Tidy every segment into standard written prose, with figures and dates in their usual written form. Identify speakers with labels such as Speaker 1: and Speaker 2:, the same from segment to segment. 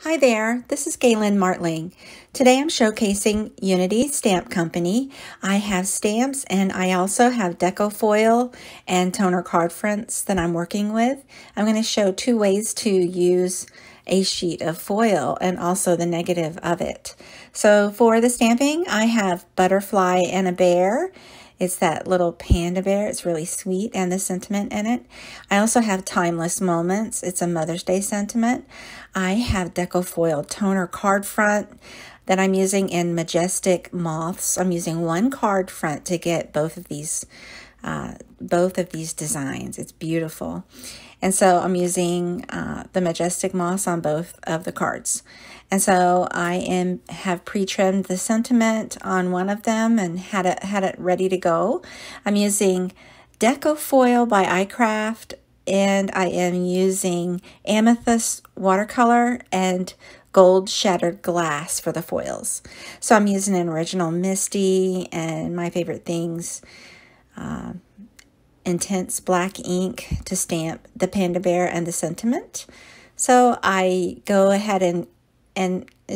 Speaker 1: Hi there, this is Galen Martling. Today I'm showcasing Unity Stamp Company. I have stamps and I also have Deco foil and toner card fronts that I'm working with. I'm going to show two ways to use a sheet of foil and also the negative of it. So for the stamping, I have butterfly and a bear. It's that little panda bear. It's really sweet and the sentiment in it. I also have Timeless Moments. It's a Mother's Day sentiment. I have Deco foil toner card front that I'm using in Majestic Moths. I'm using one card front to get both of these designs. It's beautiful. And so I'm using the Majestic Moths on both of the cards. And so I have pre-trimmed the sentiment on one of them and had it ready to go. I'm using Deco foil by iCraft, and I am using amethyst watercolor and gold shattered glass for the foils. So I'm using an original Misty and My Favorite Things intense black ink to stamp the panda bear and the sentiment. So I go ahead and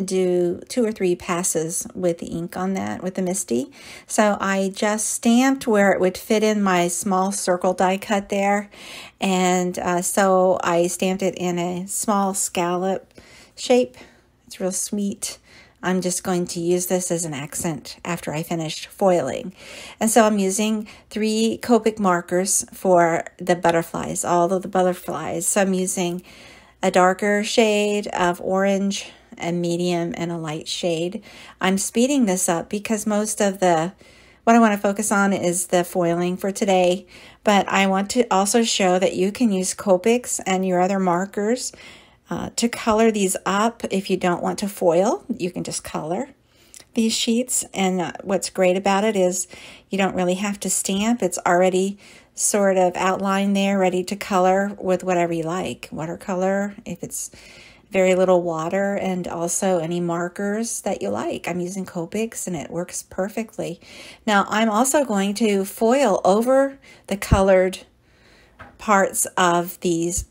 Speaker 1: do 2 or 3 passes with the ink on that with the Misty. So I just stamped where it would fit in my small circle die cut there, and so I stamped it in a small scallop shape. It's real sweet. I'm just going to use this as an accent after I finished foiling. And so I'm using 3 Copic markers for the butterflies, all of the butterflies. So I'm using a darker shade of orange, a medium, and a light shade. I'm speeding this up because most of what I want to focus on is the foiling for today, but I want to also show that you can use Copics and your other markers to color these up. If you don't want to foil, you can just color these sheets. And what's great about it is you don't really have to stamp. It's already sort of outlined there, ready to color with whatever you like. Watercolor, if it's very little water, and also any markers that you like. I'm using Copics and it works perfectly. Now I'm also going to foil over the colored parts of these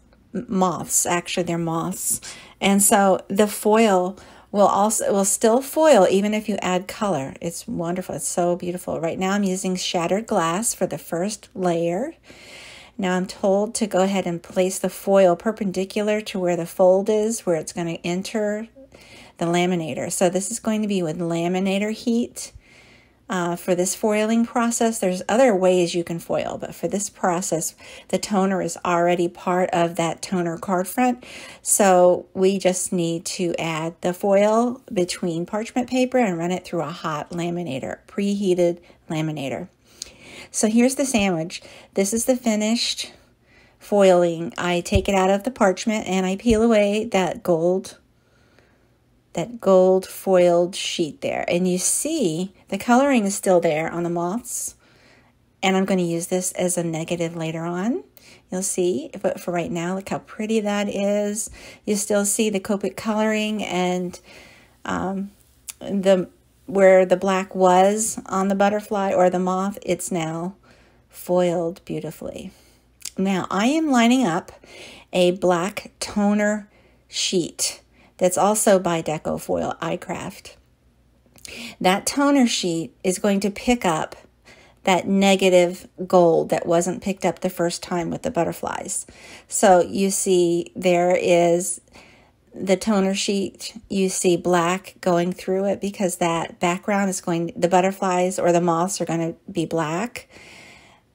Speaker 1: moths. Actually, they're moths. And so the foil will still foil even if you add color. It's wonderful. It's so beautiful. Right now I'm using shattered glass for the first layer. Now I'm told to go ahead and place the foil perpendicular to where the fold is, where it's going to enter the laminator. So this is going to be with laminator heat. For this foiling process, there's other ways you can foil, but for this process, the toner is already part of that toner card front. So we just need to add the foil between parchment paper and run it through a hot laminator, preheated laminator. So here's the sandwich. This is the finished foiling. I take it out of the parchment and I peel away that gold foiled sheet there. And you see the coloring is still there on the moths. And I'm going to use this as a negative later on. You'll see, but for right now, look how pretty that is. You still see the Copic coloring and where the black was on the butterfly or the moth, it's now foiled beautifully. Now I am lining up a black toner sheet that's also by Deco foil iCraft. That toner sheet is going to pick up that negative gold that wasn't picked up the first time with the butterflies. So you see there is the toner sheet, you see black going through it because that background is the butterflies or the moths are going to be black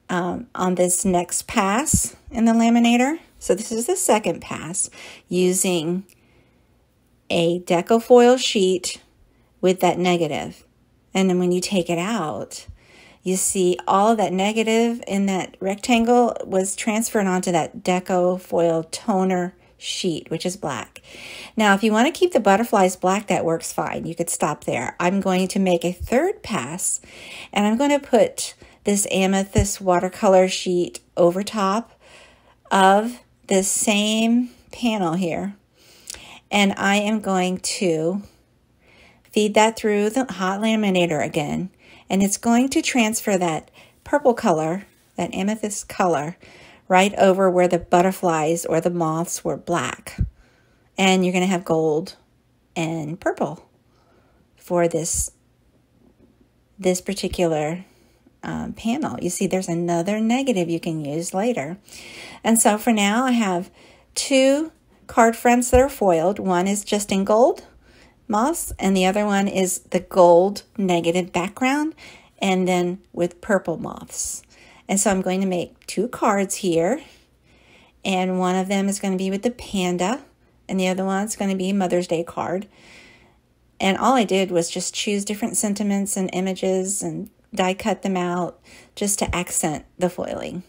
Speaker 1: on this next pass in the laminator. So this is the second pass using a Deco foil sheet with that negative. And then when you take it out, you see all of that negative in that rectangle was transferred onto that Deco foil toner sheet, which is black. Now, if you want to keep the butterflies black, that works fine. You could stop there. I'm going to make a third pass, and I'm going to put this amethyst watercolor sheet over top of this same panel here. And I am going to feed that through the hot laminator again, and it's going to transfer that purple color, that amethyst color, right over where the butterflies or the moths were black. And you're going to have gold and purple for this particular panel. You see there's another negative you can use later. And so for now I have 2 card fronts that are foiled. One is just in gold moths, and the other one is the gold negative background and then with purple moths. And so I'm going to make 2 cards here, and one of them is going to be with the panda and the other one's going to be Mother's Day card. And all I did was just choose different sentiments and images and die cut them out just to accent the foiling.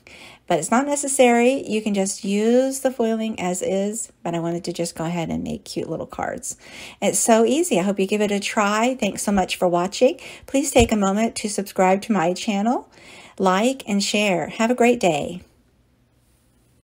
Speaker 1: But it's not necessary. You can just use the foiling as is, but I wanted to just go ahead and make cute little cards. It's so easy. I hope you give it a try. Thanks so much for watching. Please take a moment to subscribe to my channel, like, and share. Have a great day.